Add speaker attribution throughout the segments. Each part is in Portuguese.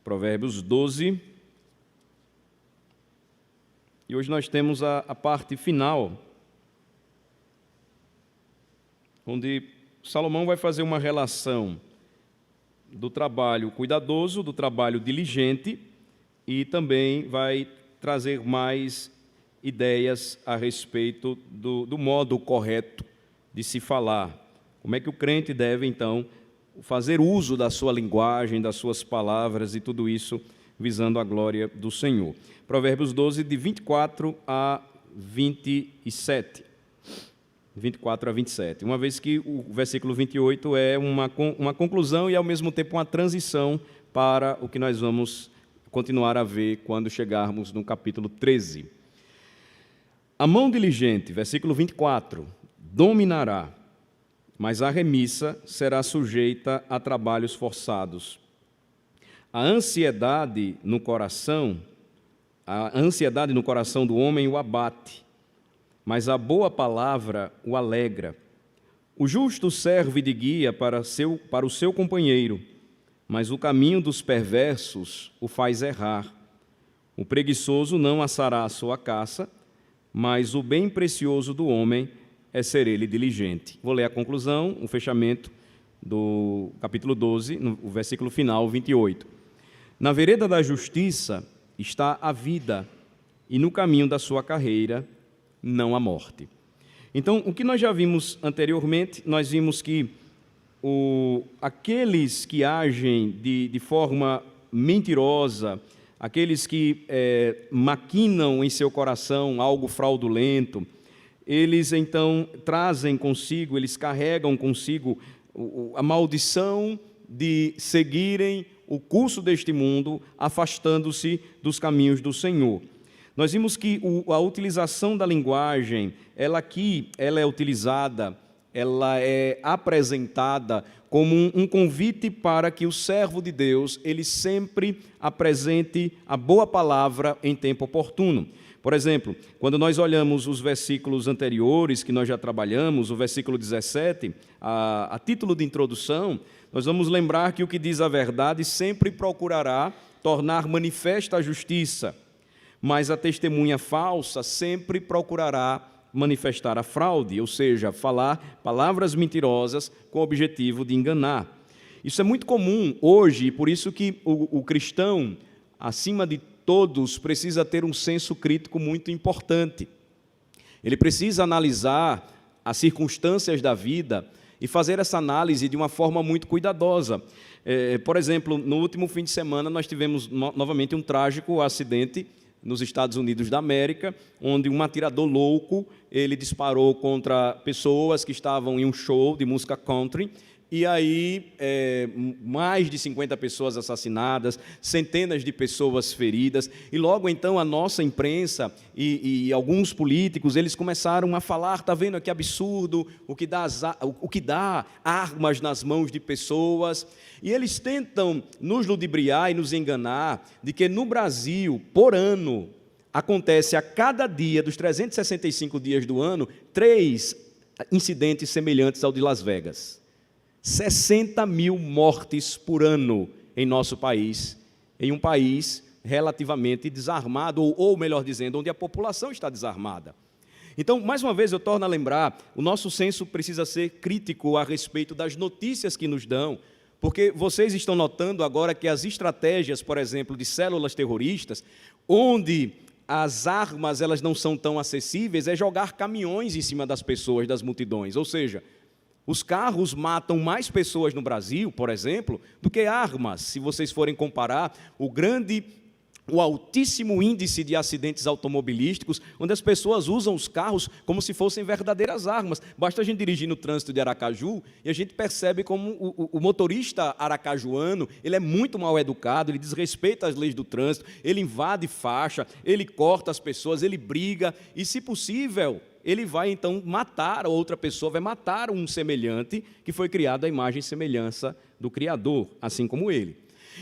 Speaker 1: Provérbios 12. E hoje nós temos a parte final, onde Salomão vai fazer uma relação do trabalho cuidadoso, do trabalho diligente, e também vai trazer mais ideias a respeito do modo correto de se falar. Como é que o crente deve, então, fazer uso da sua linguagem, das suas palavras e tudo isso visando a glória do Senhor. Provérbios 12, de 24 a 27. 24 a 27. Uma vez que o versículo 28 é uma conclusão e, ao mesmo tempo, uma transição para o que nós vamos continuar a ver quando chegarmos no capítulo 13. A mão diligente, versículo 24, dominará, mas a remissa será sujeita a trabalhos forçados. A ansiedade no coração do homem o abate, mas a boa palavra o alegra. O justo serve de guia para o seu companheiro, mas o caminho dos perversos o faz errar. O preguiçoso não assará a sua caça, mas o bem precioso do homem é ser ele diligente. Vou ler a conclusão, o fechamento do capítulo 12, no versículo final, 28. Na vereda da justiça está a vida, e no caminho da sua carreira não a morte. Então, o que nós já vimos anteriormente, nós vimos que aqueles que agem de forma mentirosa, aqueles que maquinam em seu coração algo fraudulento, eles então trazem consigo, eles carregam consigo a maldição de seguirem o curso deste mundo, afastando-se dos caminhos do Senhor. Nós vimos que a utilização da linguagem, ela é utilizada, ela é apresentada como um convite para que o servo de Deus, ele sempre apresente a boa palavra em tempo oportuno. Por exemplo, quando nós olhamos os versículos anteriores que nós já trabalhamos, o versículo 17, a título de introdução, nós vamos lembrar que o que diz a verdade sempre procurará tornar manifesta a justiça, mas a testemunha falsa sempre procurará manifestar a fraude, ou seja, falar palavras mentirosas com o objetivo de enganar. Isso é muito comum hoje, e por isso que o cristão, acima de todos, precisa ter um senso crítico muito importante. Ele precisa analisar as circunstâncias da vida e fazer essa análise de uma forma muito cuidadosa. Por exemplo, no último fim de semana nós tivemos novamente um trágico acidente nos Estados Unidos da América, onde um atirador louco, ele disparou contra pessoas que estavam em um show de música country, e aí mais de 50 pessoas assassinadas, centenas de pessoas feridas, e logo então a nossa imprensa e alguns políticos, eles começaram a falar, está vendo que absurdo, o que dá armas nas mãos de pessoas, e eles tentam nos ludibriar e nos enganar de que no Brasil, por ano, acontece a cada dia, dos 365 dias do ano, 3 incidentes semelhantes ao de Las Vegas. 60 mil mortes por ano em nosso país, em um país relativamente desarmado, ou melhor dizendo, onde a população está desarmada. Então, mais uma vez, eu torno a lembrar, o nosso senso precisa ser crítico a respeito das notícias que nos dão, porque vocês estão notando agora que as estratégias, por exemplo, de células terroristas, onde as armas elas não são tão acessíveis, é jogar caminhões em cima das pessoas, das multidões, ou seja, os carros matam mais pessoas no Brasil, por exemplo, do que armas. Se vocês forem comparar o altíssimo índice de acidentes automobilísticos, onde as pessoas usam os carros como se fossem verdadeiras armas. Basta a gente dirigir no trânsito de Aracaju e a gente percebe como o motorista aracajuano, ele é muito mal educado, ele desrespeita as leis do trânsito, ele invade faixa, ele corta as pessoas, ele briga e, se possível, ele vai então matar outra pessoa, vai matar um semelhante que foi criado à imagem e semelhança do Criador, assim como ele.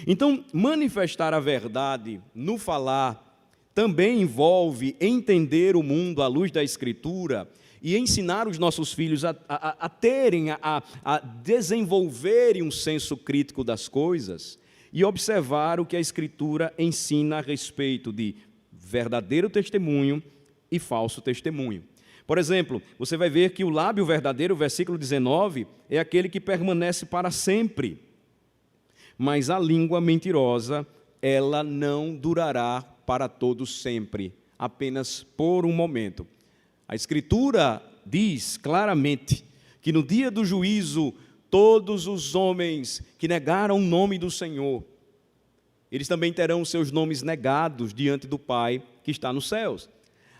Speaker 1: Então, manifestar a verdade no falar também envolve entender o mundo à luz da Escritura e ensinar os nossos filhos a desenvolverem um senso crítico das coisas e observar o que a Escritura ensina a respeito de verdadeiro testemunho e falso testemunho. Por exemplo, você vai ver que o lábio verdadeiro, versículo 19, é aquele que permanece para sempre. Mas a língua mentirosa, ela não durará para todo sempre, apenas por um momento. A Escritura diz claramente que no dia do juízo, todos os homens que negaram o nome do Senhor, eles também terão seus nomes negados diante do Pai que está nos céus.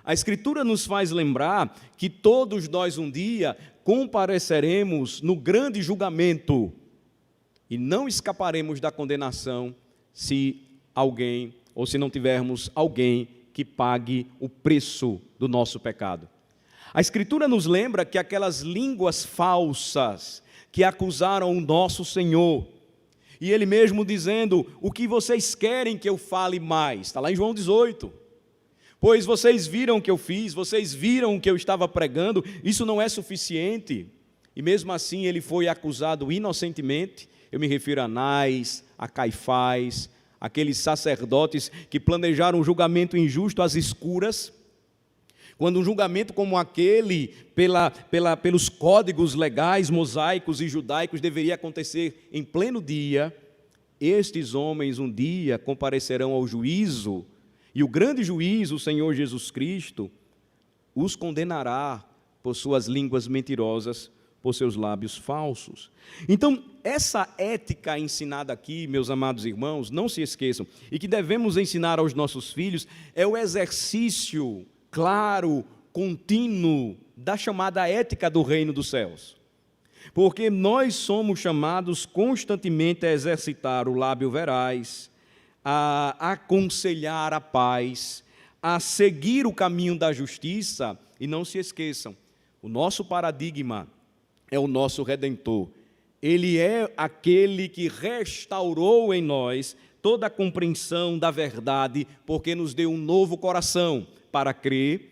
Speaker 1: A Escritura nos faz lembrar que todos nós um dia compareceremos no grande julgamento e não escaparemos da condenação se alguém, ou se não tivermos alguém que pague o preço do nosso pecado. A Escritura nos lembra que aquelas línguas falsas que acusaram o nosso Senhor, e Ele mesmo dizendo, o que vocês querem que eu fale mais? Está lá em João 18. Pois vocês viram o que eu fiz, vocês viram o que eu estava pregando, isso não é suficiente. E mesmo assim ele foi acusado inocentemente. Eu me refiro a Anás, a Caifás, aqueles sacerdotes que planejaram um julgamento injusto às escuras. Quando um julgamento como aquele, pelos códigos legais mosaicos e judaicos, deveria acontecer em pleno dia, estes homens um dia comparecerão ao juízo, e o grande juiz, o Senhor Jesus Cristo, os condenará por suas línguas mentirosas, por seus lábios falsos. Então, essa ética ensinada aqui, meus amados irmãos, não se esqueçam, e que devemos ensinar aos nossos filhos, é o exercício claro, contínuo, da chamada ética do reino dos céus. Porque nós somos chamados constantemente a exercitar o lábio veraz, a aconselhar a paz, a seguir o caminho da justiça, e não se esqueçam, o nosso paradigma é o nosso Redentor. Ele é aquele que restaurou em nós toda a compreensão da verdade, porque nos deu um novo coração para crer,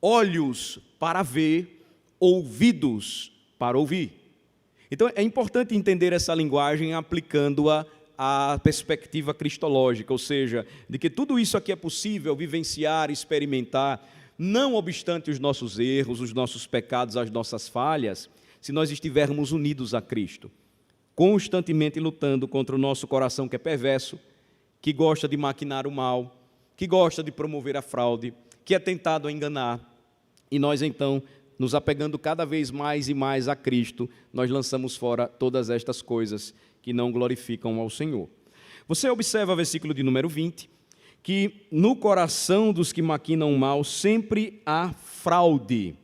Speaker 1: olhos para ver, ouvidos para ouvir. Então é importante entender essa linguagem aplicando-a à perspectiva cristológica, ou seja, de que tudo isso aqui é possível vivenciar, experimentar, não obstante os nossos erros, os nossos pecados, as nossas falhas, se nós estivermos unidos a Cristo, constantemente lutando contra o nosso coração que é perverso, que gosta de maquinar o mal, que gosta de promover a fraude, que é tentado a enganar, e nós então, nos apegando cada vez mais e mais a Cristo, nós lançamos fora todas estas coisas que não glorificam ao Senhor. Você observa o versículo de número 20, que no coração dos que maquinam o mal sempre há fraude,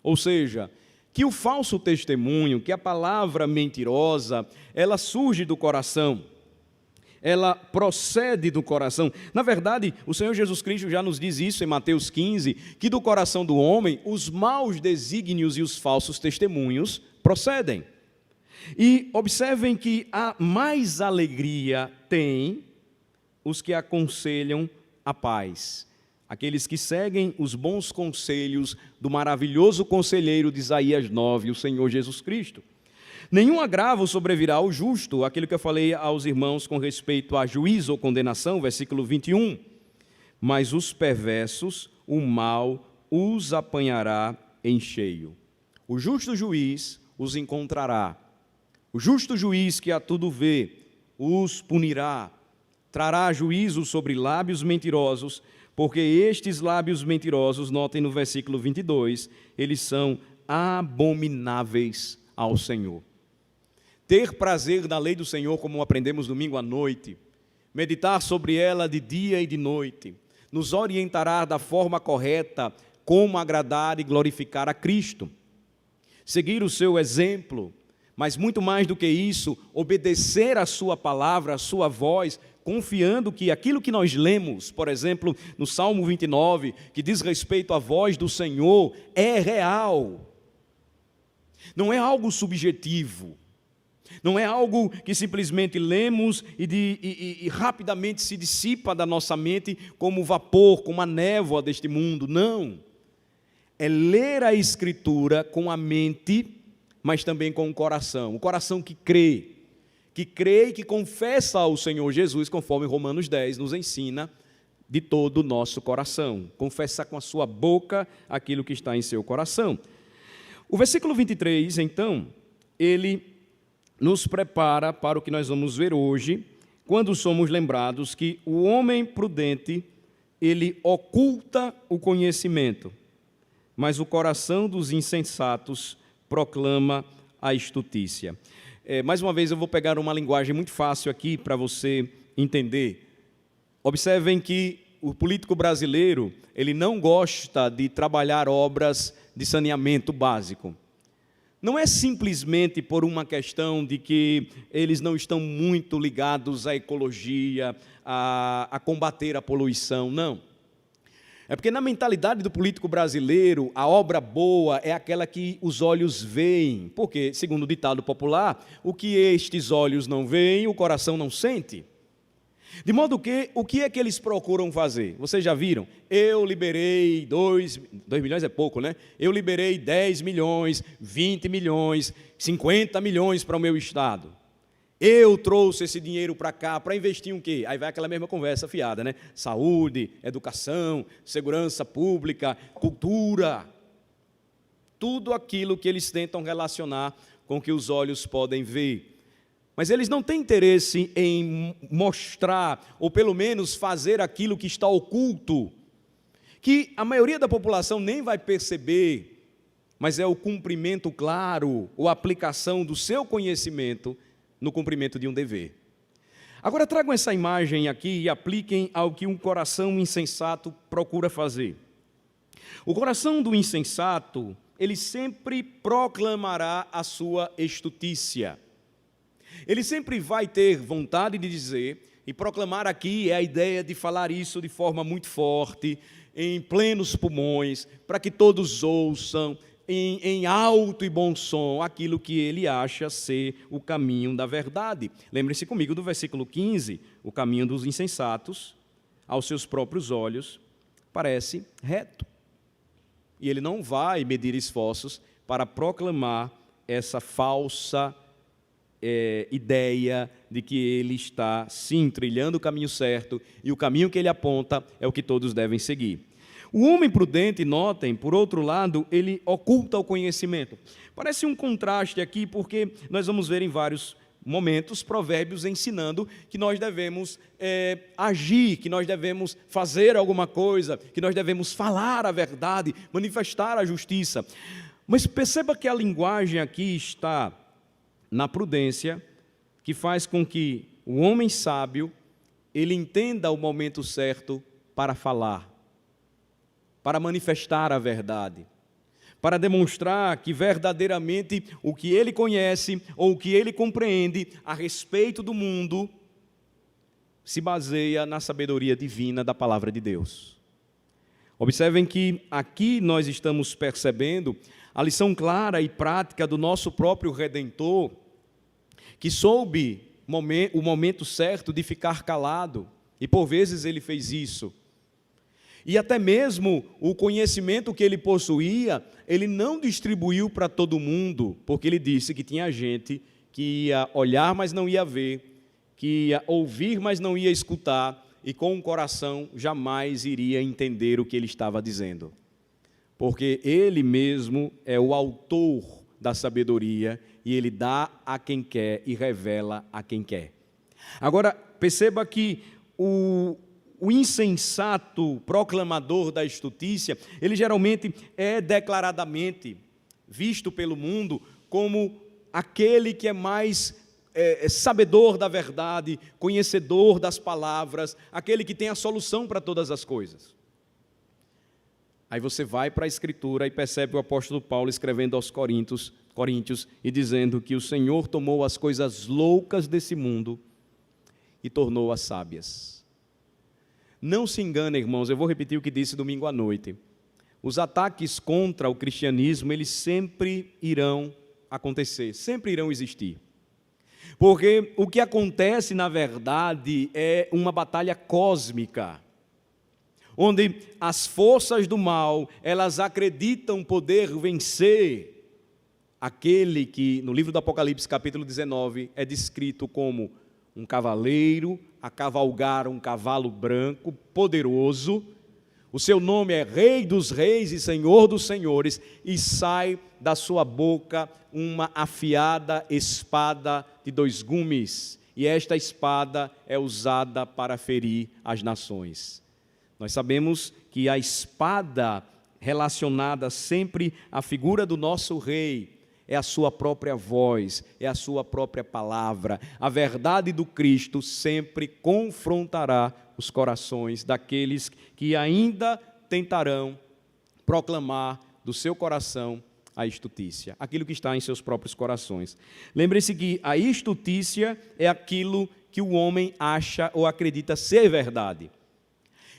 Speaker 1: ou seja, que o falso testemunho, que a palavra mentirosa, ela surge do coração, ela procede do coração. Na verdade, o Senhor Jesus Cristo já nos diz isso em Mateus 15, que do coração do homem, os maus desígnios e os falsos testemunhos procedem. E observem que a mais alegria têm os que aconselham a paz, aqueles que seguem os bons conselhos do maravilhoso conselheiro de Isaías 9, o Senhor Jesus Cristo. Nenhum agravo sobrevirá ao justo, aquilo que eu falei aos irmãos com respeito a juízo ou condenação, versículo 21. Mas os perversos, o mal os apanhará em cheio. O justo juiz os encontrará. O justo juiz que a tudo vê, os punirá. Trará juízo sobre lábios mentirosos, porque estes lábios mentirosos, notem no versículo 22, eles são abomináveis ao Senhor. Ter prazer na lei do Senhor, como aprendemos domingo à noite, meditar sobre ela de dia e de noite, nos orientará da forma correta como agradar e glorificar a Cristo. Seguir o seu exemplo, mas muito mais do que isso, obedecer a sua palavra, a sua voz, confiando que aquilo que nós lemos, por exemplo, no Salmo 29, que diz respeito à voz do Senhor, é real. Não é algo subjetivo. Não é algo que simplesmente lemos e rapidamente se dissipa da nossa mente como vapor, como a névoa deste mundo. Não. É ler a Escritura com a mente, mas também com o coração que crê, que crê e que confessa ao Senhor Jesus, conforme Romanos 10 nos ensina, de todo o nosso coração. Confessar com a sua boca aquilo que está em seu coração. O versículo 23, então, ele nos prepara para o que nós vamos ver hoje, quando somos lembrados que o homem prudente, ele oculta o conhecimento, mas o coração dos insensatos proclama a estutícia. Mais uma vez, eu vou pegar uma linguagem muito fácil aqui para você entender. Observem que o político brasileiro, ele não gosta de trabalhar obras de saneamento básico. Não é simplesmente por uma questão de que eles não estão muito ligados à ecologia, a combater a poluição, não. É porque na mentalidade do político brasileiro, a obra boa é aquela que os olhos veem. Porque, segundo o ditado popular, o que estes olhos não veem, o coração não sente. De modo que, o que é que eles procuram fazer? Vocês já viram? Eu liberei 2 milhões é pouco, né? Eu liberei 10 milhões, 20 milhões, 50 milhões para o meu estado. Eu trouxe esse dinheiro para cá para investir em o quê? Aí vai aquela mesma conversa fiada, né? Saúde, educação, segurança pública, cultura. Tudo aquilo que eles tentam relacionar com o que os olhos podem ver. Mas eles não têm interesse em mostrar, ou pelo menos fazer aquilo que está oculto, que a maioria da população nem vai perceber, mas é o cumprimento claro, ou a aplicação do seu conhecimento no cumprimento de um dever. Agora tragam essa imagem aqui e apliquem ao que um coração insensato procura fazer. O coração do insensato, ele sempre proclamará a sua estutícia. Ele sempre vai ter vontade de dizer, e proclamar aqui é a ideia de falar isso de forma muito forte, em plenos pulmões, para que todos ouçam, em alto e bom som, aquilo que ele acha ser o caminho da verdade. Lembre-se comigo do versículo 15, o caminho dos insensatos, aos seus próprios olhos, parece reto. E ele não vai medir esforços para proclamar essa falsa ideia de que ele está, sim, trilhando o caminho certo, e o caminho que ele aponta é o que todos devem seguir. O homem prudente, notem, por outro lado, ele oculta o conhecimento. Parece um contraste aqui, porque nós vamos ver em vários momentos provérbios ensinando que nós devemos agir, que nós devemos fazer alguma coisa, que nós devemos falar a verdade, manifestar a justiça. Mas perceba que a linguagem aqui está na prudência, que faz com que o homem sábio, ele entenda o momento certo para falar, para manifestar a verdade, para demonstrar que verdadeiramente o que ele conhece ou o que ele compreende a respeito do mundo se baseia na sabedoria divina da palavra de Deus. Observem que aqui nós estamos percebendo a lição clara e prática do nosso próprio Redentor, que soube o momento certo de ficar calado, e por vezes ele fez isso. E até mesmo o conhecimento que ele possuía, ele não distribuiu para todo mundo, porque ele disse que tinha gente que ia olhar, mas não ia ver, que ia ouvir, mas não ia escutar, e com o coração jamais iria entender o que ele estava dizendo. Porque ele mesmo é o autor da sabedoria, e ele dá a quem quer e revela a quem quer. Agora, perceba que o insensato proclamador da estutícia, ele geralmente é declaradamente visto pelo mundo como aquele que é mais sabedor da verdade, conhecedor das palavras, aquele que tem a solução para todas as coisas. Aí você vai para a Escritura e percebe o apóstolo Paulo escrevendo aos Coríntios e dizendo que o Senhor tomou as coisas loucas desse mundo e tornou-as sábias. Não se engane, irmãos, eu vou repetir o que disse domingo à noite. Os ataques contra o cristianismo, eles sempre irão acontecer, sempre irão existir. Porque o que acontece, na verdade, é uma batalha cósmica, onde as forças do mal, elas acreditam poder vencer aquele que no livro do Apocalipse, capítulo 19, é descrito como um cavaleiro a cavalgar um cavalo branco, poderoso. O seu nome é Rei dos Reis e Senhor dos Senhores, e sai da sua boca uma afiada espada de 2 gumes, e esta espada é usada para ferir as nações. Nós sabemos que a espada relacionada sempre à figura do nosso rei é a sua própria voz, é a sua própria palavra. A verdade do Cristo sempre confrontará os corações daqueles que ainda tentarão proclamar do seu coração a estutícia, aquilo que está em seus próprios corações. Lembre-se que a estutícia é aquilo que o homem acha ou acredita ser verdade.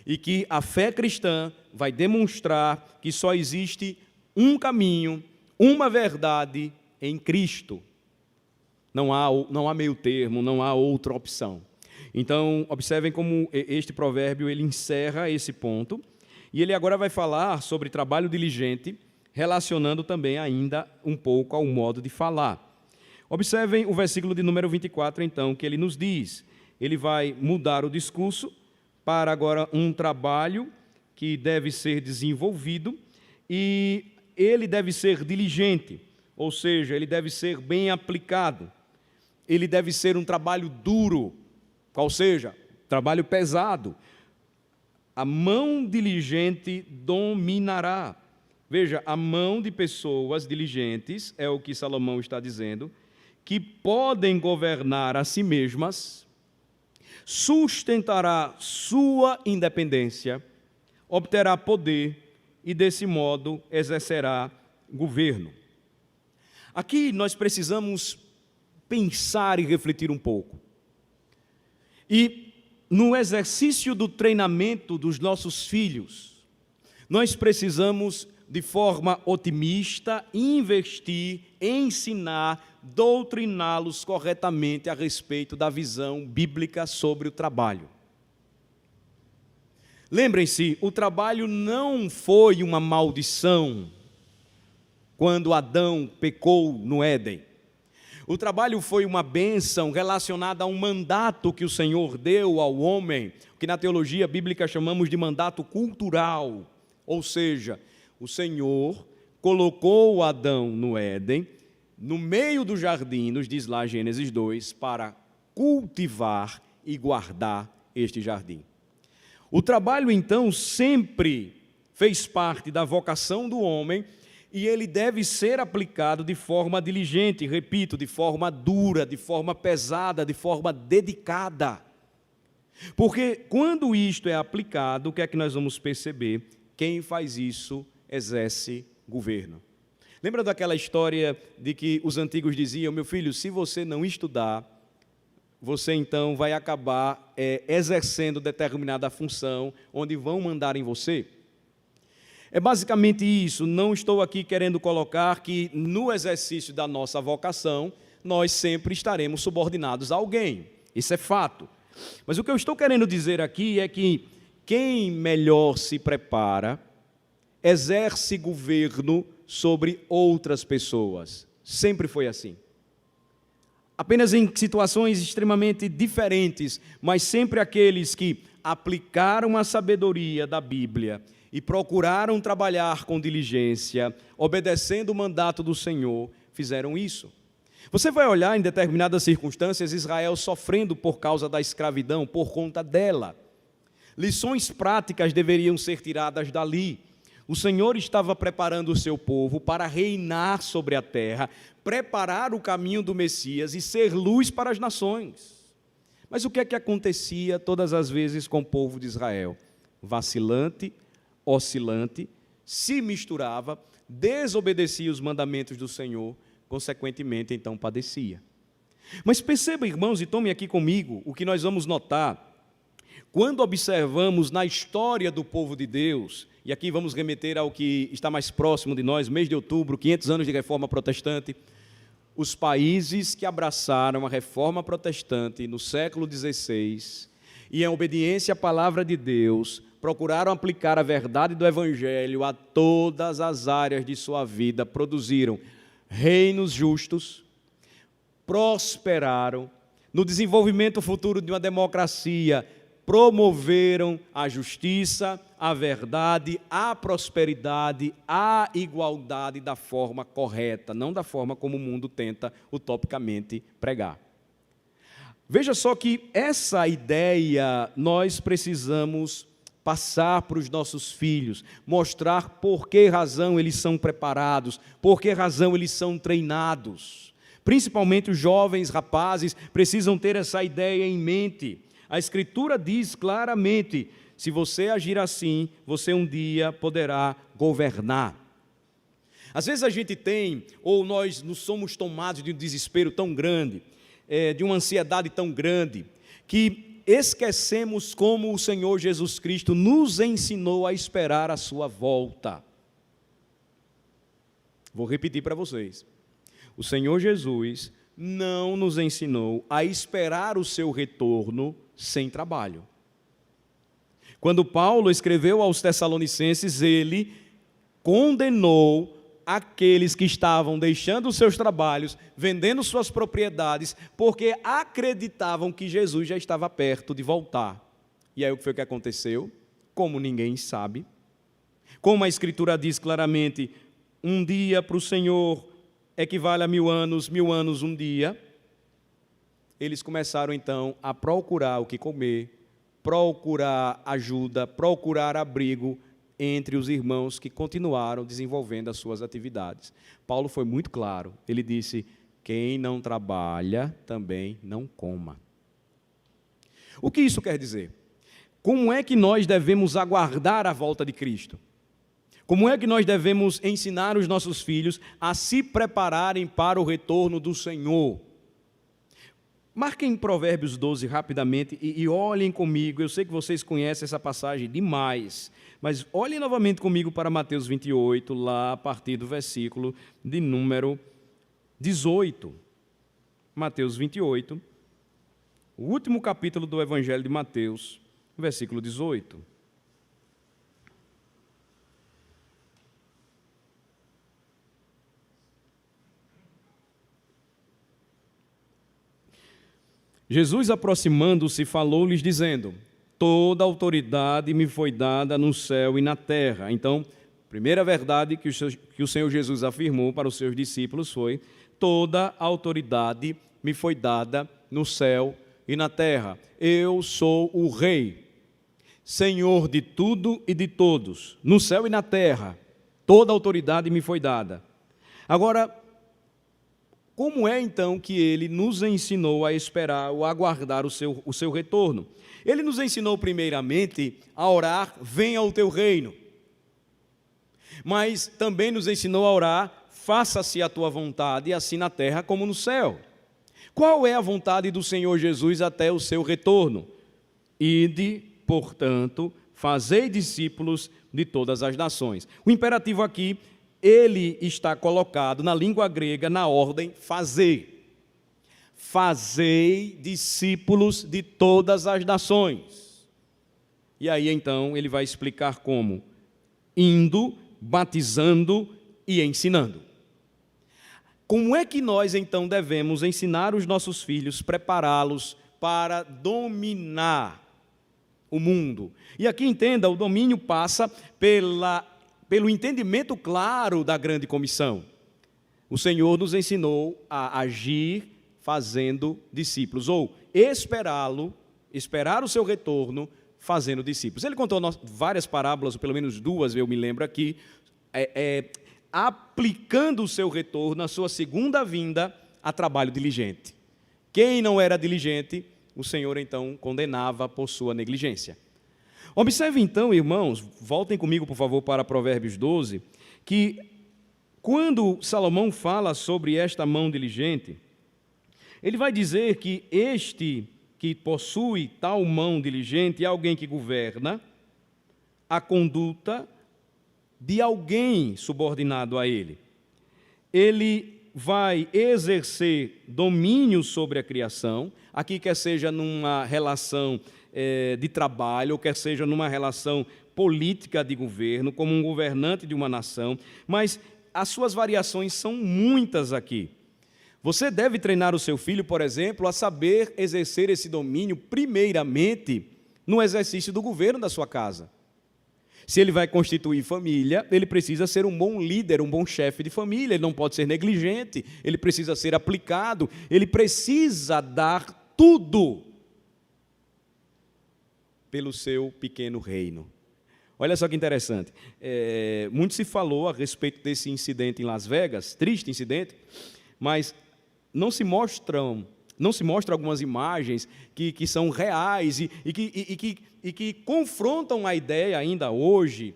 Speaker 1: E que a fé cristã vai demonstrar que só existe um caminho, uma verdade em Cristo. Não há meio termo, não há outra opção. Então, observem como este provérbio ele encerra esse ponto, e ele agora vai falar sobre trabalho diligente, relacionando também ainda um pouco ao modo de falar. Observem o versículo de número 24, então, que ele nos diz. Ele vai mudar o discurso para agora um trabalho que deve ser desenvolvido, e ele deve ser diligente, ou seja, ele deve ser bem aplicado. Ele deve ser um trabalho duro, ou seja, trabalho pesado. A mão diligente dominará. Veja, a mão de pessoas diligentes, é o que Salomão está dizendo, que podem governar a si mesmas, sustentará sua independência, obterá poder e, desse modo, exercerá governo. Aqui nós precisamos pensar e refletir um pouco. E no exercício do treinamento dos nossos filhos, nós precisamos, de forma otimista, investir, ensinar, doutriná-los corretamente a respeito da visão bíblica sobre o trabalho. Lembrem-se, o trabalho não foi uma maldição quando Adão pecou no Éden. O trabalho foi uma bênção relacionada a um mandato que o Senhor deu ao homem, que na teologia bíblica chamamos de mandato cultural. Ou seja, o Senhor colocou Adão no Éden, no meio do jardim, nos diz lá Gênesis 2, para cultivar e guardar este jardim. O trabalho, então, sempre fez parte da vocação do homem, e ele deve ser aplicado de forma diligente, repito, de forma dura, de forma pesada, de forma dedicada. Porque quando isto é aplicado, o que é que nós vamos perceber? Quem faz isso exerce governo. Lembra daquela história de que os antigos diziam: meu filho, se você não estudar, você então vai acabar exercendo determinada função onde vão mandar em você? É basicamente isso. Não estou aqui querendo colocar que no exercício da nossa vocação, nós sempre estaremos subordinados a alguém. Isso é fato. Mas o que eu estou querendo dizer aqui é que quem melhor se prepara, exerce governo sobre outras pessoas. Sempre foi assim. Apenas em situações extremamente diferentes, mas sempre aqueles que aplicaram a sabedoria da Bíblia e procuraram trabalhar com diligência, obedecendo o mandato do Senhor, fizeram isso. Você vai olhar em determinadas circunstâncias Israel sofrendo por causa da escravidão, por conta dela. Lições práticas deveriam ser tiradas dali. O Senhor estava preparando o seu povo para reinar sobre a terra, preparar o caminho do Messias e ser luz para as nações. Mas o que é que acontecia todas as vezes com o povo de Israel? Vacilante, oscilante, se misturava, desobedecia os mandamentos do Senhor, consequentemente, então, padecia. Mas perceba, irmãos, e tome aqui comigo o que nós vamos notar quando observamos na história do povo de Deus, e aqui vamos remeter ao que está mais próximo de nós, mês de outubro, 500 anos de reforma protestante, os países que abraçaram a reforma protestante no século XVI e, em obediência à palavra de Deus, procuraram aplicar a verdade do Evangelho a todas as áreas de sua vida, produziram reinos justos, prosperaram, no desenvolvimento futuro de uma democracia, promoveram a justiça, a verdade, a prosperidade, a igualdade da forma correta, não da forma como o mundo tenta utopicamente pregar. Veja só que essa ideia nós precisamos passar para os nossos filhos, mostrar por que razão eles são preparados, por que razão eles são treinados. Principalmente os jovens rapazes precisam ter essa ideia em mente. A Escritura diz claramente: se você agir assim, você um dia poderá governar. Às vezes a gente tem, ou nós nos somos tomados de um desespero tão grande, de uma ansiedade tão grande, que esquecemos como o Senhor Jesus Cristo nos ensinou a esperar a sua volta. Vou repetir para vocês. O Senhor Jesus não nos ensinou a esperar o seu retorno sem trabalho. Quando Paulo escreveu aos Tessalonicenses, ele condenou aqueles que estavam deixando os seus trabalhos, vendendo suas propriedades, porque acreditavam que Jesus já estava perto de voltar. E aí o que foi que aconteceu? Como ninguém sabe, como a Escritura diz claramente, um dia para o Senhor equivale a 1000 anos um dia. Eles começaram então a procurar o que comer, procurar ajuda, procurar abrigo entre os irmãos que continuaram desenvolvendo as suas atividades. Paulo foi muito claro, ele disse: quem não trabalha também não coma. O que isso quer dizer? Como é que nós devemos aguardar a volta de Cristo? Como é que nós devemos ensinar os nossos filhos a se prepararem para o retorno do Senhor? Marquem Provérbios 12 rapidamente e olhem comigo. Eu sei que vocês conhecem essa passagem demais, mas olhem novamente comigo para Mateus 28, lá a partir do versículo de número 18. Mateus 28, o último capítulo do Evangelho de Mateus, versículo 18. Jesus, aproximando-se, falou-lhes, dizendo: toda autoridade me foi dada no céu e na terra. Então, a primeira verdade que o Senhor Jesus afirmou para os seus discípulos foi: toda autoridade me foi dada no céu e na terra. Eu sou o Rei, Senhor de tudo e de todos, no céu e na terra. Toda autoridade me foi dada. Agora, como é então que ele nos ensinou a esperar ou aguardar o seu retorno? Ele nos ensinou primeiramente a orar: venha o teu reino. Mas também nos ensinou a orar: faça-se a tua vontade, assim na terra como no céu. Qual é a vontade do Senhor Jesus até o seu retorno? Ide, portanto, fazei discípulos de todas as nações. O imperativo aqui, ele está colocado na língua grega na ordem fazer. Fazei discípulos de todas as nações. E aí então ele vai explicar como: indo, batizando e ensinando. Como é que nós então devemos ensinar os nossos filhos, prepará-los para dominar o mundo? E aqui entenda, o domínio passa pelo entendimento claro da grande comissão. O Senhor nos ensinou a agir fazendo discípulos, ou esperar o seu retorno fazendo discípulos. Ele contou várias parábolas, ou pelo menos duas, eu me lembro aqui, aplicando o seu retorno, a sua segunda vinda, a trabalho diligente. Quem não era diligente, o Senhor então condenava por sua negligência. Observe então, irmãos, voltem comigo, por favor, para Provérbios 12, que quando Salomão fala sobre esta mão diligente, ele vai dizer que este que possui tal mão diligente é alguém que governa a conduta de alguém subordinado a ele. Ele vai exercer domínio sobre a criação, aqui quer seja numa relação de trabalho, ou quer seja numa relação política de governo, como um governante de uma nação, mas as suas variações são muitas aqui. Você deve treinar o seu filho, por exemplo, a saber exercer esse domínio, primeiramente, no exercício do governo da sua casa. Se ele vai constituir família, ele precisa ser um bom líder, um bom chefe de família, ele não pode ser negligente, ele precisa ser aplicado, ele precisa dar tudo pelo seu pequeno reino. Olha só que interessante, muito se falou a respeito desse incidente em Las Vegas, triste incidente, mas não se mostram algumas imagens que são reais e que confrontam a ideia ainda hoje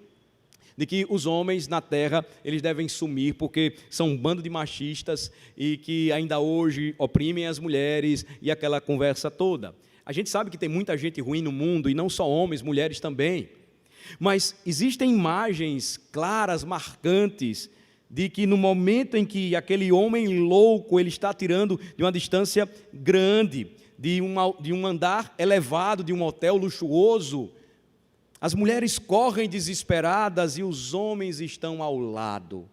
Speaker 1: de que os homens na terra eles devem sumir porque são um bando de machistas e que ainda hoje oprimem as mulheres e aquela conversa toda. A gente sabe que tem muita gente ruim no mundo e não só homens, mulheres também. Mas existem imagens claras, marcantes, de que no momento em que aquele homem louco ele está atirando de uma distância grande, de um andar elevado, de um hotel luxuoso, as mulheres correm desesperadas e os homens estão ao lado.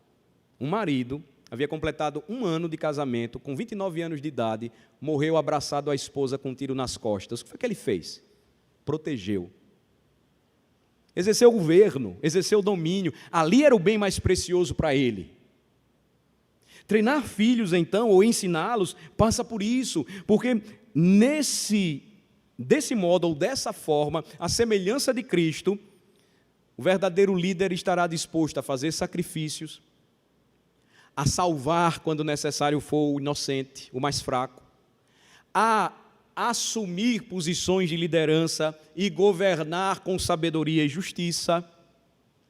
Speaker 1: Um marido havia completado 1 ano de casamento, com 29 anos de idade, morreu abraçado à esposa com um tiro nas costas. O que foi que ele fez? Protegeu. Exerceu o governo, exerceu o domínio. Ali era o bem mais precioso para ele. Treinar filhos, então, ou ensiná-los, passa por isso, porque desse modo ou dessa forma, a semelhança de Cristo, o verdadeiro líder estará disposto a fazer sacrifícios, a salvar quando necessário for o inocente, o mais fraco, a assumir posições de liderança e governar com sabedoria e justiça.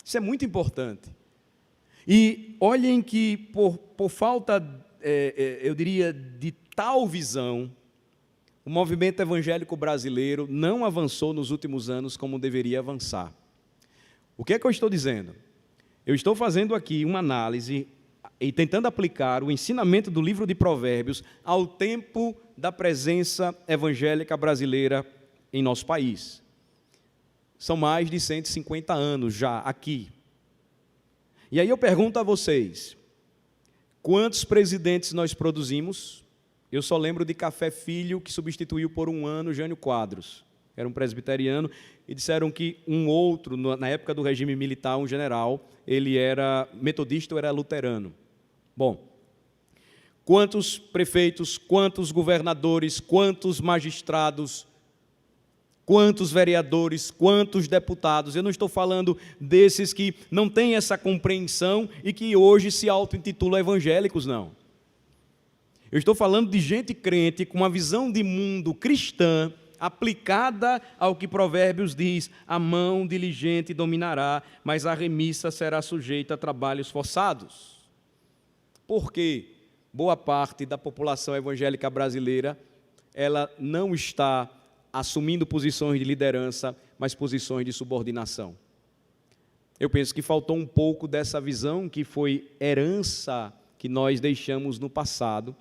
Speaker 1: Isso é muito importante. E olhem que por falta, eu diria, de tal visão, o movimento evangélico brasileiro não avançou nos últimos anos como deveria avançar. O que é que eu estou dizendo? Eu estou fazendo aqui uma análise e tentando aplicar o ensinamento do livro de Provérbios ao tempo da presença evangélica brasileira em nosso país. São mais de 150 anos já aqui. E aí eu pergunto a vocês, quantos presidentes nós produzimos? Eu só lembro de Café Filho, que substituiu por 1 ano Jânio Quadros, era um presbiteriano, e disseram que um outro, na época do regime militar, um general, ele era metodista ou era luterano. Bom, quantos prefeitos, quantos governadores, quantos magistrados, quantos vereadores, quantos deputados? Eu não estou falando desses que não têm essa compreensão e que hoje se auto-intitulam evangélicos, não. Eu estou falando de gente crente com uma visão de mundo cristã, aplicada ao que Provérbios diz: a mão diligente dominará, mas a remissa será sujeita a trabalhos forçados. Porque boa parte da população evangélica brasileira, ela não está assumindo posições de liderança, mas posições de subordinação. Eu penso que faltou um pouco dessa visão que foi herança que nós deixamos no passado,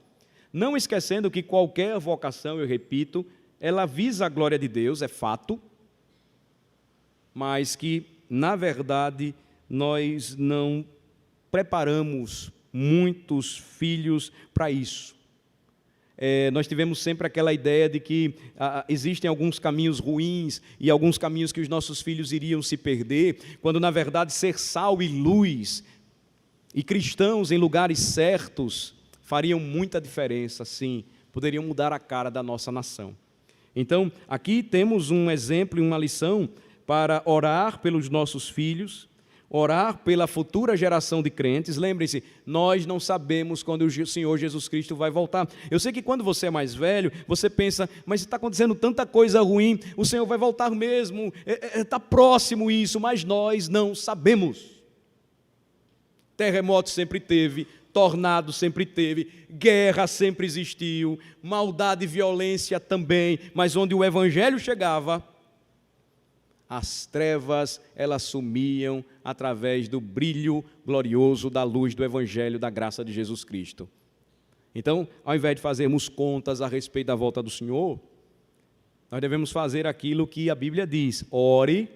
Speaker 1: não esquecendo que qualquer vocação, eu repito, ela visa a glória de Deus, é fato, mas que, na verdade, nós não preparamos muitos filhos para isso. Nós tivemos sempre aquela ideia de que existem alguns caminhos ruins e alguns caminhos que os nossos filhos iriam se perder, quando, na verdade, ser sal e luz e cristãos em lugares certos fariam muita diferença, sim, poderiam mudar a cara da nossa nação. Então, aqui temos um exemplo e uma lição para orar pelos nossos filhos, orar pela futura geração de crentes. Lembrem-se, nós não sabemos quando o Senhor Jesus Cristo vai voltar. Eu sei que quando você é mais velho, você pensa, mas está acontecendo tanta coisa ruim, o Senhor vai voltar mesmo, está próximo isso, mas nós não sabemos. Terremoto sempre teve, tornado sempre teve, guerra sempre existiu, maldade e violência também, mas onde o Evangelho chegava, as trevas, elas sumiam através do brilho glorioso da luz do Evangelho, da graça de Jesus Cristo. Então, ao invés de fazermos contas a respeito da volta do Senhor, nós devemos fazer aquilo que a Bíblia diz: ore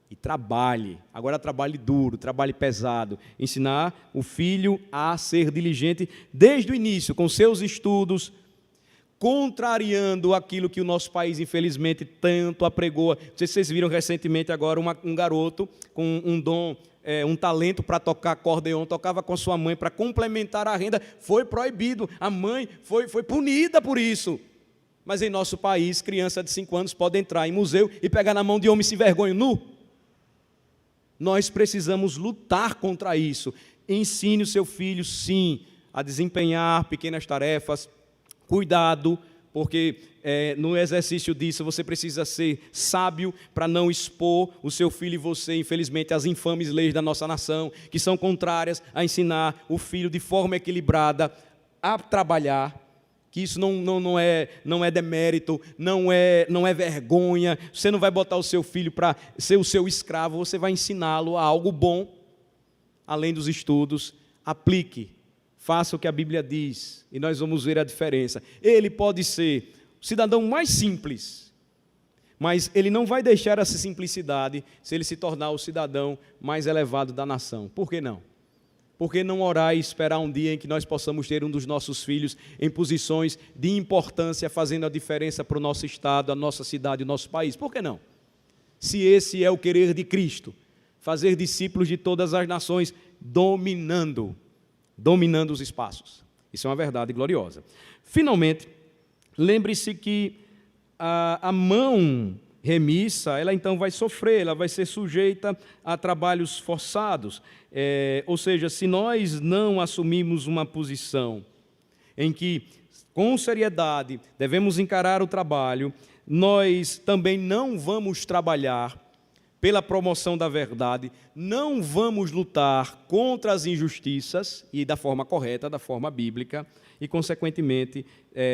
Speaker 1: e trabalhe. Agora trabalhe duro, trabalhe pesado. Ensinar o filho a ser diligente desde o início, com seus estudos, contrariando aquilo que o nosso país, infelizmente, tanto apregoa. Não sei se vocês viram recentemente agora um garoto com um dom, um talento para tocar acordeon, tocava com sua mãe para complementar a renda, foi proibido. A mãe foi punida por isso. Mas em nosso país, criança de 5 anos pode entrar em museu e pegar na mão de homem sem vergonha nu. Nós precisamos lutar contra isso. Ensine o seu filho, sim, a desempenhar pequenas tarefas. Cuidado, porque no exercício disso você precisa ser sábio para não expor o seu filho e você, infelizmente, às infames leis da nossa nação, que são contrárias a ensinar o filho de forma equilibrada a trabalhar, que isso não é demérito, não é vergonha. Você não vai botar o seu filho para ser o seu escravo, você vai ensiná-lo a algo bom, além dos estudos. Aplique, faça o que a Bíblia diz, e nós vamos ver a diferença. Ele pode ser o cidadão mais simples, mas ele não vai deixar essa simplicidade se ele se tornar o cidadão mais elevado da nação. Por que não? Por que não orar e esperar um dia em que nós possamos ter um dos nossos filhos em posições de importância, fazendo a diferença para o nosso estado, a nossa cidade, o nosso país? Por que não? Se esse é o querer de Cristo, fazer discípulos de todas as nações, dominando os espaços. Isso é uma verdade gloriosa. Finalmente, lembre-se que a mão remissa, ela então vai sofrer, ela vai ser sujeita a trabalhos forçados. Ou seja, se nós não assumirmos uma posição em que, com seriedade, devemos encarar o trabalho, nós também não vamos trabalhar pela promoção da verdade, não vamos lutar contra as injustiças, e da forma correta, da forma bíblica, e, consequentemente,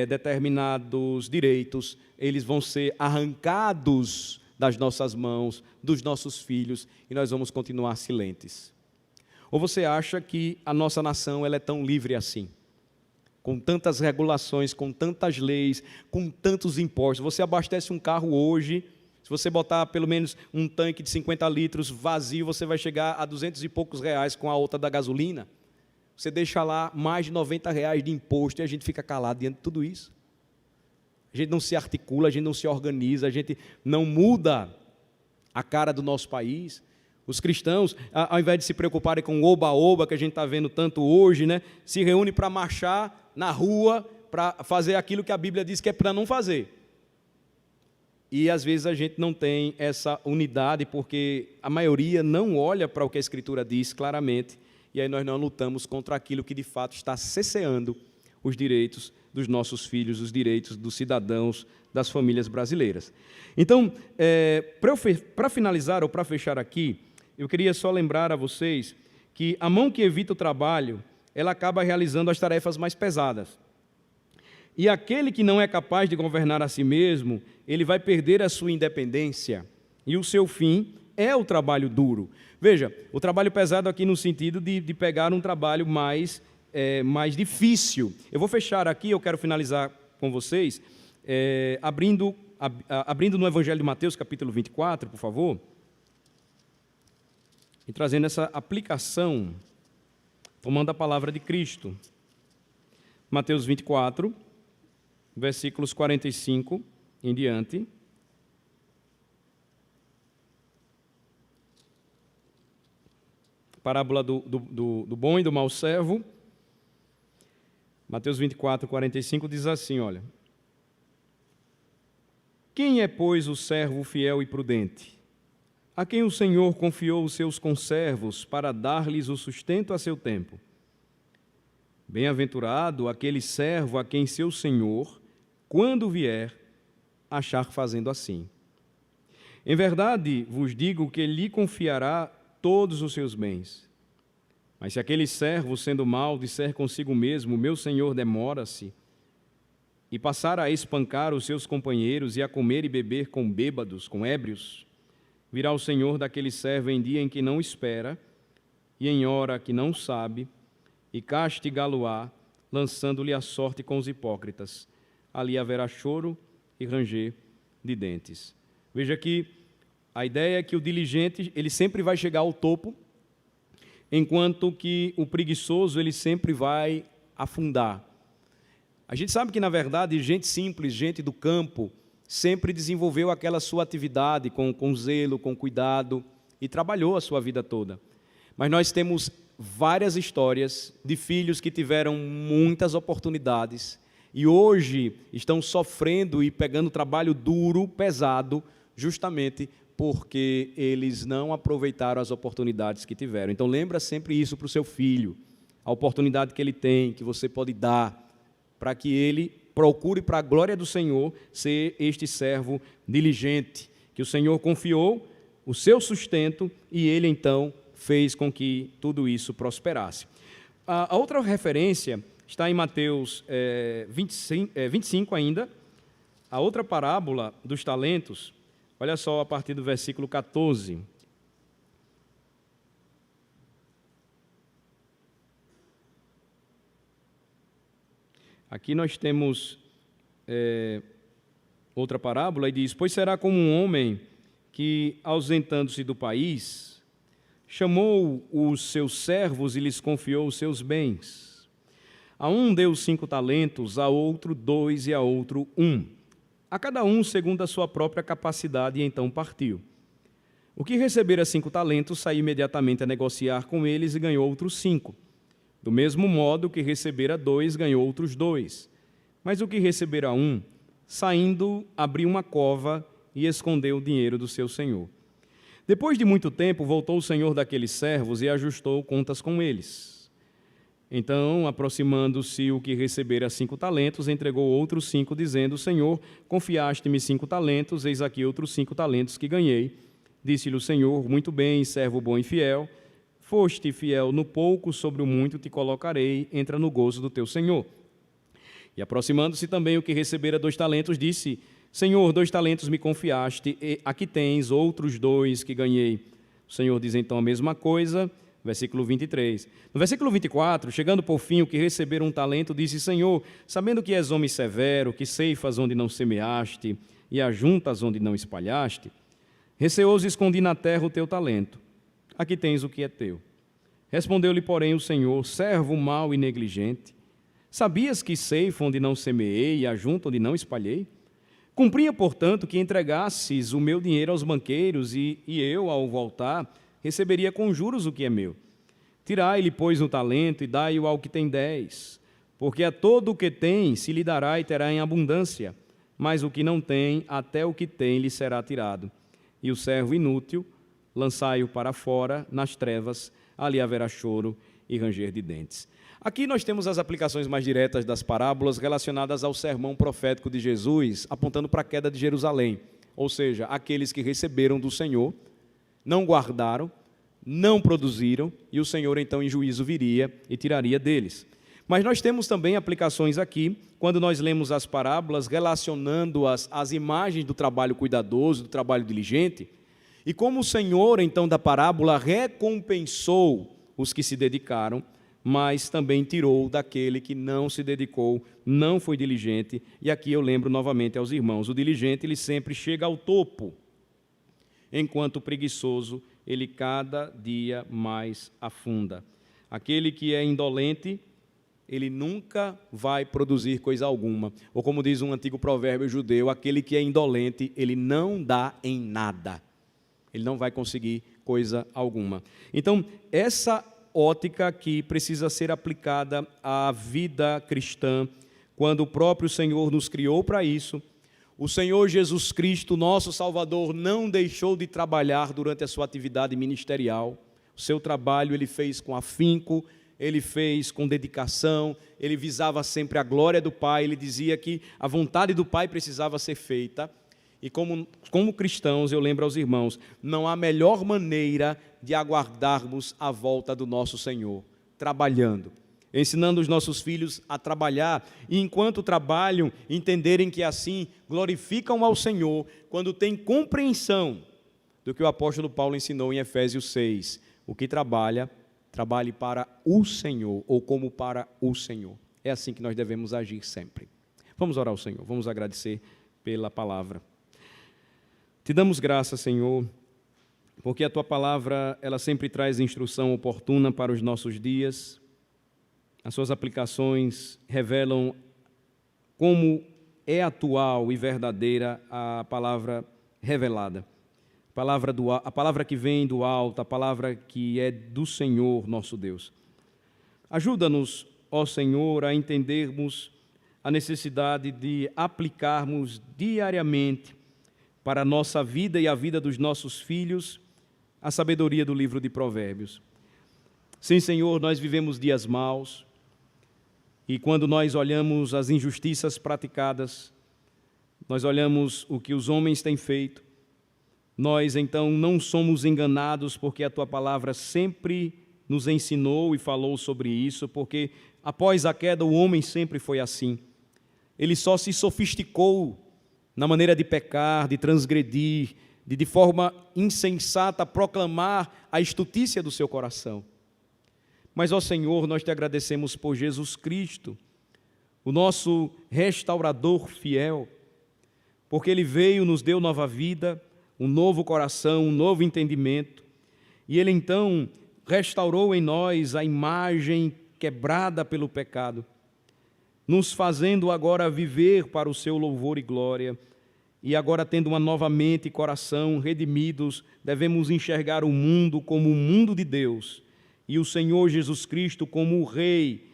Speaker 1: determinados direitos, eles vão ser arrancados das nossas mãos, dos nossos filhos, e nós vamos continuar silentes. Ou você acha que a nossa nação ela é tão livre assim? Com tantas regulações, com tantas leis, com tantos impostos. Você abastece um carro hoje, se você botar pelo menos um tanque de 50 litros vazio, você vai chegar a 200 e poucos reais com a outra da gasolina. Você deixa lá mais de 90 reais de imposto e a gente fica calado diante de tudo isso. A gente não se articula, a gente não se organiza, a gente não muda a cara do nosso país. Os cristãos, ao invés de se preocuparem com o oba-oba, que a gente está vendo tanto hoje, né, se reúnem para marchar na rua, para fazer aquilo que a Bíblia diz que é para não fazer. E, às vezes, a gente não tem essa unidade, porque a maioria não olha para o que a Escritura diz claramente, e aí nós não lutamos contra aquilo que, de fato, está cesseando os direitos dos nossos filhos, os direitos dos cidadãos, das famílias brasileiras. Então, para finalizar ou para fechar aqui, eu queria só lembrar a vocês que a mão que evita o trabalho, ela acaba realizando as tarefas mais pesadas. E aquele que não é capaz de governar a si mesmo, ele vai perder a sua independência, e o seu fim é o trabalho duro. Veja, o trabalho pesado aqui no sentido de pegar um trabalho mais difícil. Eu vou fechar aqui, eu quero finalizar com vocês, abrindo no Evangelho de Mateus, capítulo 24, por favor, e trazendo essa aplicação, tomando a palavra de Cristo. Mateus 24, versículos 45 em diante. Parábola do bom e do mau servo. Mateus 24, 45 diz assim, olha: quem é, pois, o servo fiel e prudente, a quem o Senhor confiou os seus conservos para dar-lhes o sustento a seu tempo? Bem-aventurado aquele servo a quem seu Senhor, quando vier, achar fazendo assim. Em verdade vos digo que lhe confiará todos os seus bens. Mas se aquele servo, sendo mau, disser consigo mesmo, meu senhor demora-se, e passar a espancar os seus companheiros e a comer e beber com bêbados, com ébrios, virá o senhor daquele servo em dia em que não espera e em hora que não sabe, e castigá-lo-á, lançando-lhe a sorte com os hipócritas. Ali haverá choro e ranger de dentes. Veja que A ideia é que o diligente, ele sempre vai chegar ao topo, enquanto que o preguiçoso, ele sempre vai afundar. A gente sabe que, na verdade, gente simples, gente do campo, sempre desenvolveu aquela sua atividade com zelo, com cuidado, e trabalhou a sua vida toda. Mas nós temos várias histórias de filhos que tiveram muitas oportunidades e hoje estão sofrendo e pegando trabalho duro, pesado, justamente porque eles não aproveitaram as oportunidades que tiveram. Então, lembra sempre isso para o seu filho, a oportunidade que ele tem, que você pode dar, para que ele procure, para a glória do Senhor, ser este servo diligente, que o Senhor confiou o seu sustento e ele, então, fez com que tudo isso prosperasse. A outra referência está em Mateus 25 ainda, a outra parábola dos talentos. Olha só, a partir do versículo 14. Aqui nós temos outra parábola, e diz: pois será como um homem que, ausentando-se do país, chamou os seus servos e lhes confiou os seus bens. A um deu 5 talentos, a outro 2 e a outro 1. A cada um segundo a sua própria capacidade, e então partiu. O que recebera 5 talentos saiu imediatamente a negociar com eles e ganhou outros 5. Do mesmo modo, o que recebera 2 ganhou outros 2. Mas o que recebera 1, saindo, abriu uma cova e escondeu o dinheiro do seu senhor. Depois de muito tempo, voltou o senhor daqueles servos e ajustou contas com eles. Então, aproximando-se o que recebera 5 talentos, entregou outros 5, dizendo: Senhor, confiaste-me 5 talentos, eis aqui outros 5 talentos que ganhei. Disse-lhe o Senhor: muito bem, servo bom e fiel. Foste fiel no pouco, sobre o muito te colocarei, entra no gozo do teu senhor. E aproximando-se também o que recebera 2 talentos, disse: Senhor, 2 talentos me confiaste, e aqui tens outros 2 que ganhei. O Senhor diz então a mesma coisa, versículo 23. No versículo 24, chegando por fim o que recebera 1 talento, disse: Senhor, sabendo que és homem severo, que ceifas onde não semeaste e ajuntas onde não espalhaste, receoso escondi na terra o teu talento. Aqui tens o que é teu. Respondeu-lhe, porém, o Senhor: servo mau e negligente, sabias que ceifo onde não semeei e ajunto onde não espalhei? Cumpria, portanto, que entregasses o meu dinheiro aos banqueiros e eu, ao voltar, receberia com juros o que é meu. Tirai-lhe, pois, o talento e dai-o ao que tem 10, porque a todo o que tem se lhe dará e terá em abundância, mas o que não tem, até o que tem lhe será tirado. E o servo inútil, lançai-o para fora, nas trevas, ali haverá choro e ranger de dentes. Aqui nós temos as aplicações mais diretas das parábolas relacionadas ao sermão profético de Jesus, apontando para a queda de Jerusalém, ou seja, aqueles que receberam do Senhor, não guardaram, não produziram, e o Senhor então em juízo viria e tiraria deles. Mas nós temos também aplicações aqui, quando nós lemos as parábolas, relacionando-as às imagens do trabalho cuidadoso, do trabalho diligente, e como o Senhor então da parábola recompensou os que se dedicaram, mas também tirou daquele que não se dedicou, não foi diligente. E aqui eu lembro novamente aos irmãos, o diligente ele sempre chega ao topo, enquanto o preguiçoso ele cada dia mais afunda. Aquele que é indolente, ele nunca vai produzir coisa alguma. Ou como diz um antigo provérbio judeu, aquele que é indolente, ele não dá em nada. Ele não vai conseguir coisa alguma. Então, essa ótica que precisa ser aplicada à vida cristã, quando o próprio Senhor nos criou para isso. O Senhor Jesus Cristo, nosso Salvador, não deixou de trabalhar durante a sua atividade ministerial. O seu trabalho ele fez com afinco, ele fez com dedicação, ele visava sempre a glória do Pai, ele dizia que a vontade do Pai precisava ser feita. E como cristãos, eu lembro aos irmãos, não há melhor maneira de aguardarmos a volta do nosso Senhor, trabalhando, ensinando os nossos filhos a trabalhar, e enquanto trabalham, entenderem que assim glorificam ao Senhor, quando têm compreensão do que o apóstolo Paulo ensinou em Efésios 6, o que trabalha, trabalhe para o Senhor, ou como para o Senhor. É assim que nós devemos agir sempre. Vamos orar ao Senhor, vamos agradecer pela palavra. Te damos graça, Senhor, porque a Tua palavra, ela sempre traz instrução oportuna para os nossos dias. As suas aplicações revelam como é atual e verdadeira a palavra revelada. A palavra que vem do alto, a palavra que é do Senhor nosso Deus. Ajuda-nos, ó Senhor, a entendermos a necessidade de aplicarmos diariamente para a nossa vida e a vida dos nossos filhos a sabedoria do livro de Provérbios. Sim, Senhor, nós vivemos dias maus, e quando nós olhamos as injustiças praticadas, nós olhamos o que os homens têm feito, nós então não somos enganados, porque a Tua palavra sempre nos ensinou e falou sobre isso, porque após a queda o homem sempre foi assim. Ele só se sofisticou na maneira de pecar, de transgredir, de forma insensata proclamar a estutícia do seu coração. Mas, ó Senhor, nós te agradecemos por Jesus Cristo, o nosso restaurador fiel, porque Ele veio, nos deu nova vida, um novo coração, um novo entendimento, e Ele então restaurou em nós a imagem quebrada pelo pecado, nos fazendo agora viver para o seu louvor e glória, e agora tendo uma nova mente e coração redimidos, devemos enxergar o mundo como o mundo de Deus, e o Senhor Jesus Cristo como o Rei,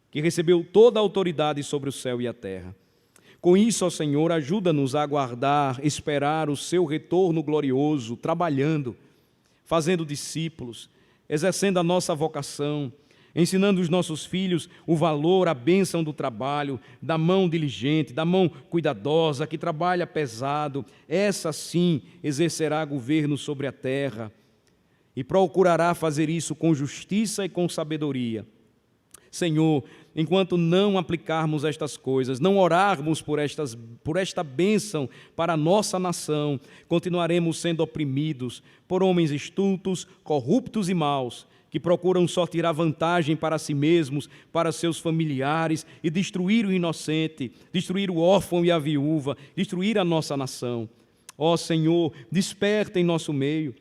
Speaker 1: que recebeu toda a autoridade sobre o céu e a terra. Com isso, ó Senhor, ajuda-nos a aguardar, esperar o seu retorno glorioso, trabalhando, fazendo discípulos, exercendo a nossa vocação, ensinando os nossos filhos o valor, a bênção do trabalho, da mão diligente, da mão cuidadosa, que trabalha pesado. Essa sim exercerá governo sobre a terra e procurará fazer isso com justiça e com sabedoria. Senhor, enquanto não aplicarmos estas coisas, não orarmos por esta bênção para a nossa nação, continuaremos sendo oprimidos por homens estultos, corruptos e maus, que procuram só tirar vantagem para si mesmos, para seus familiares e destruir o inocente, destruir o órfão e a viúva, destruir a nossa nação. Ó Senhor, desperta em nosso meio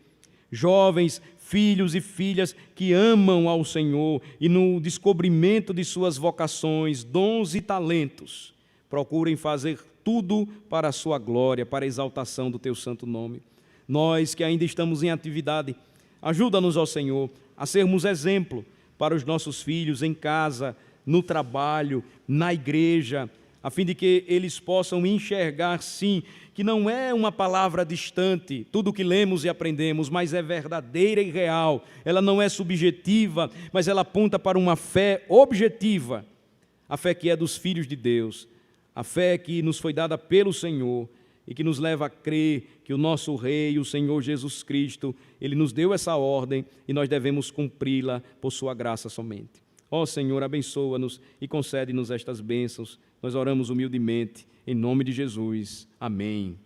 Speaker 1: jovens, filhos e filhas que amam ao Senhor e no descobrimento de suas vocações, dons e talentos, procurem fazer tudo para a sua glória, para a exaltação do Teu santo nome. Nós que ainda estamos em atividade, ajuda-nos, ó Senhor, a sermos exemplo para os nossos filhos em casa, no trabalho, na igreja, a fim de que eles possam enxergar, sim, que não é uma palavra distante, tudo o que lemos e aprendemos, mas é verdadeira e real. Ela não é subjetiva, mas ela aponta para uma fé objetiva, a fé que é dos filhos de Deus, a fé que nos foi dada pelo Senhor e que nos leva a crer que o nosso Rei, o Senhor Jesus Cristo, Ele nos deu essa ordem e nós devemos cumpri-la por sua graça somente. Ó Senhor, abençoa-nos e concede-nos estas bênçãos. Nós oramos humildemente, em nome de Jesus. Amém.